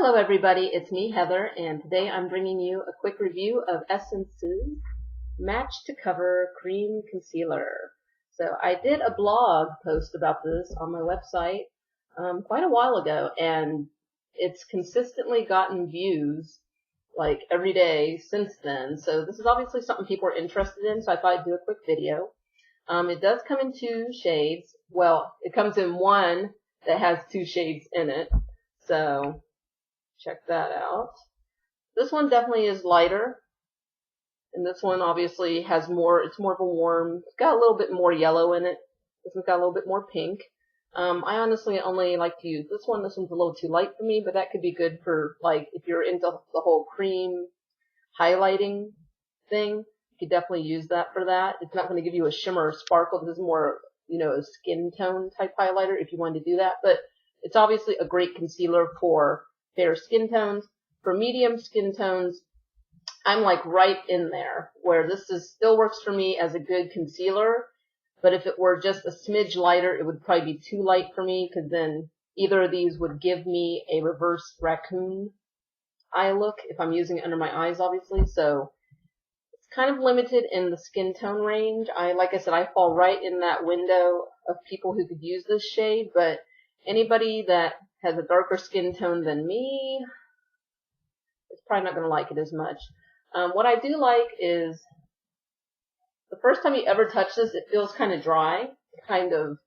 Hello everybody, it's me Heather, and today I'm bringing you a quick review of Essence's Match to Cover Cream Concealer. So I did a blog post about this on my website quite a while ago, and it's consistently gotten views like every day since then. So this is obviously something people are interested in, so I thought I'd do a quick video. It does come in two shades. Well, it comes in one that has two shades in it. So check that out. This one definitely is lighter, and this one obviously has more, it's more of a warm, it's got a little bit more yellow in it. This one's got a little bit more pink. I honestly only like to use this one. This one's a little too light for me, but that could be good for, like, if you're into the whole cream highlighting thing, you could definitely use that for that. It's not going to give you a shimmer or sparkle. This is more, you know, a skin tone type highlighter if you wanted to do that, but it's obviously a great concealer for fair skin tones. For medium skin tones, I'm like right in there, where this still works for me as a good concealer, but if it were just a smidge lighter, it would probably be too light for me, because then either of these would give me a reverse raccoon eye look if I'm using it under my eyes, obviously. So it's kind of limited in the skin tone range. Like I said, I fall right in that window of people who could use this shade, but anybody that has a darker skin tone than me is probably not going to like it as much. What I do like is the first time you ever touch this, it feels kind of dry, kind of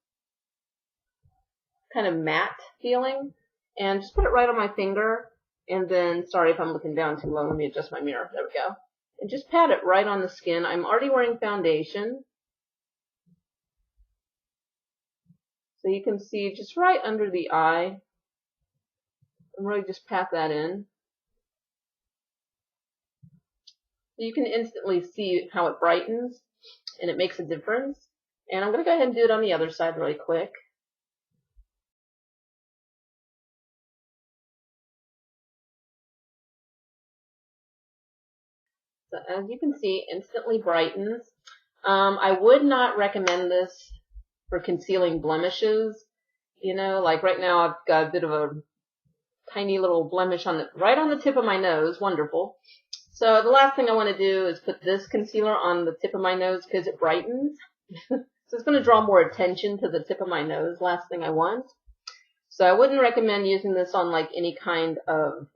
matte feeling. And just put it right on my finger, and then, sorry if I'm looking down too low, let me adjust my mirror. There we go. And just pat it right on the skin. I'm already wearing foundation, so you can see just right under the eye. And really just pat that in. You can instantly see how it brightens, and it makes a difference. And I'm going to go ahead and do it on the other side really quick. So as you can see, instantly brightens. I would not recommend this for concealing blemishes. You know, like right now I've got a bit of a tiny little blemish on right on the tip of my nose. Wonderful. So the last thing I want to do is put this concealer on the tip of my nose because it brightens. So it's going to draw more attention to the tip of my nose. Last thing I want. So I wouldn't recommend using this on like any kind of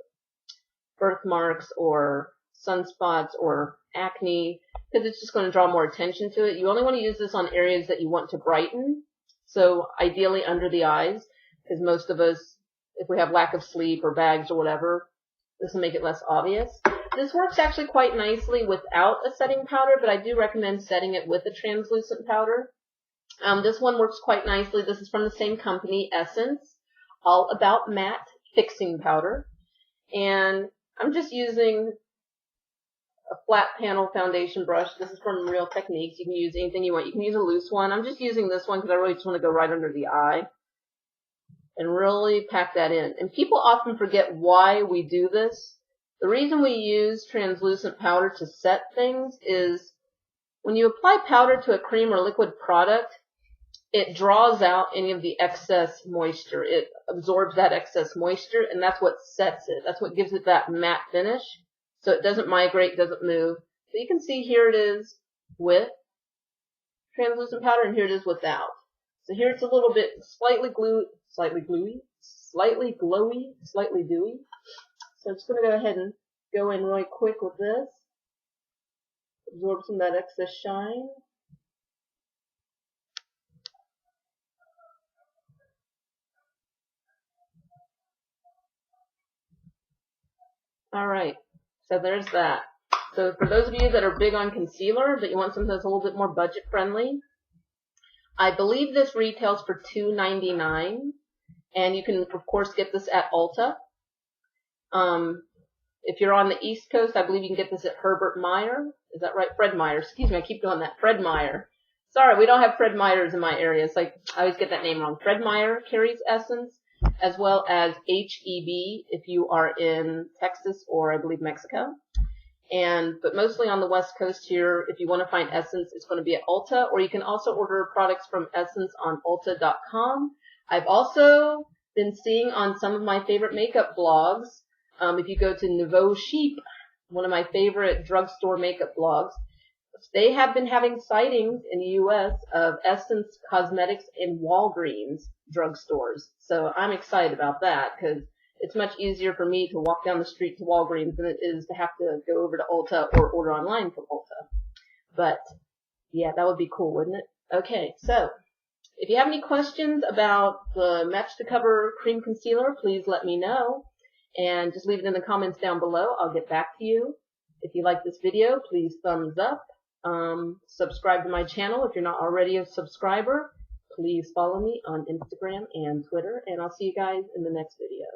birthmarks or sunspots or acne, because it's just going to draw more attention to it. You only want to use this on areas that you want to brighten. So ideally under the eyes, because most of us, if we have lack of sleep or bags or whatever, this will make it less obvious. This works actually quite nicely without a setting powder, but I do recommend setting it with a translucent powder. This one works quite nicely. This is from the same company, Essence, All About Matte Fixing Powder. And I'm just using a flat panel foundation brush. This is from Real Techniques. You can use anything you want. You can use a loose one. I'm just using this one because I really just want to go right under the eye and really pack that in. And people often forget why we do this. The reason we use translucent powder to set things is when you apply powder to a cream or liquid product, it draws out any of the excess moisture. It absorbs that excess moisture, and that's what sets it. That's what gives it that matte finish. So it doesn't migrate, doesn't move. So you can see here it is with translucent powder, and here it is without. So here it's a little bit slightly glowy, slightly dewy. So I'm just going to go ahead and go in really quick with this. Absorb some of that excess shine. Alright, so there's that. So for those of you that are big on concealer, but you want something that's a little bit more budget friendly, I believe this retails for $2.99, and you can of course get this at Ulta. If you're on the East Coast, I believe you can get this at Herbert Meyer. Is that right? Fred Meyer. Excuse me, I keep doing that. Fred Meyer. Sorry, we don't have Fred Meyers in my area. It's like I always get that name wrong. Fred Meyer carries Essence, as well as HEB if you are in Texas or I believe Mexico. But mostly on the West Coast here, if you want to find Essence, it's going to be at Ulta, or you can also order products from Essence on Ulta.com. I've also been seeing on some of my favorite makeup blogs If you go to Nouveau Chic, one of my favorite drugstore makeup blogs, they have been having sightings in the U.S. of Essence Cosmetics in Walgreens drugstores. So I'm excited about that because it's much easier for me to walk down the street to Walgreens than it is to have to go over to Ulta or order online from Ulta. But yeah, that would be cool, wouldn't it? Okay, so if you have any questions about the Match to Cover Cream Concealer, please let me know. And just leave it in the comments down below. I'll get back to you. If you like this video, please thumbs up. Subscribe to my channel if you're not already a subscriber. Please follow me on Instagram and Twitter. And I'll see you guys in the next video.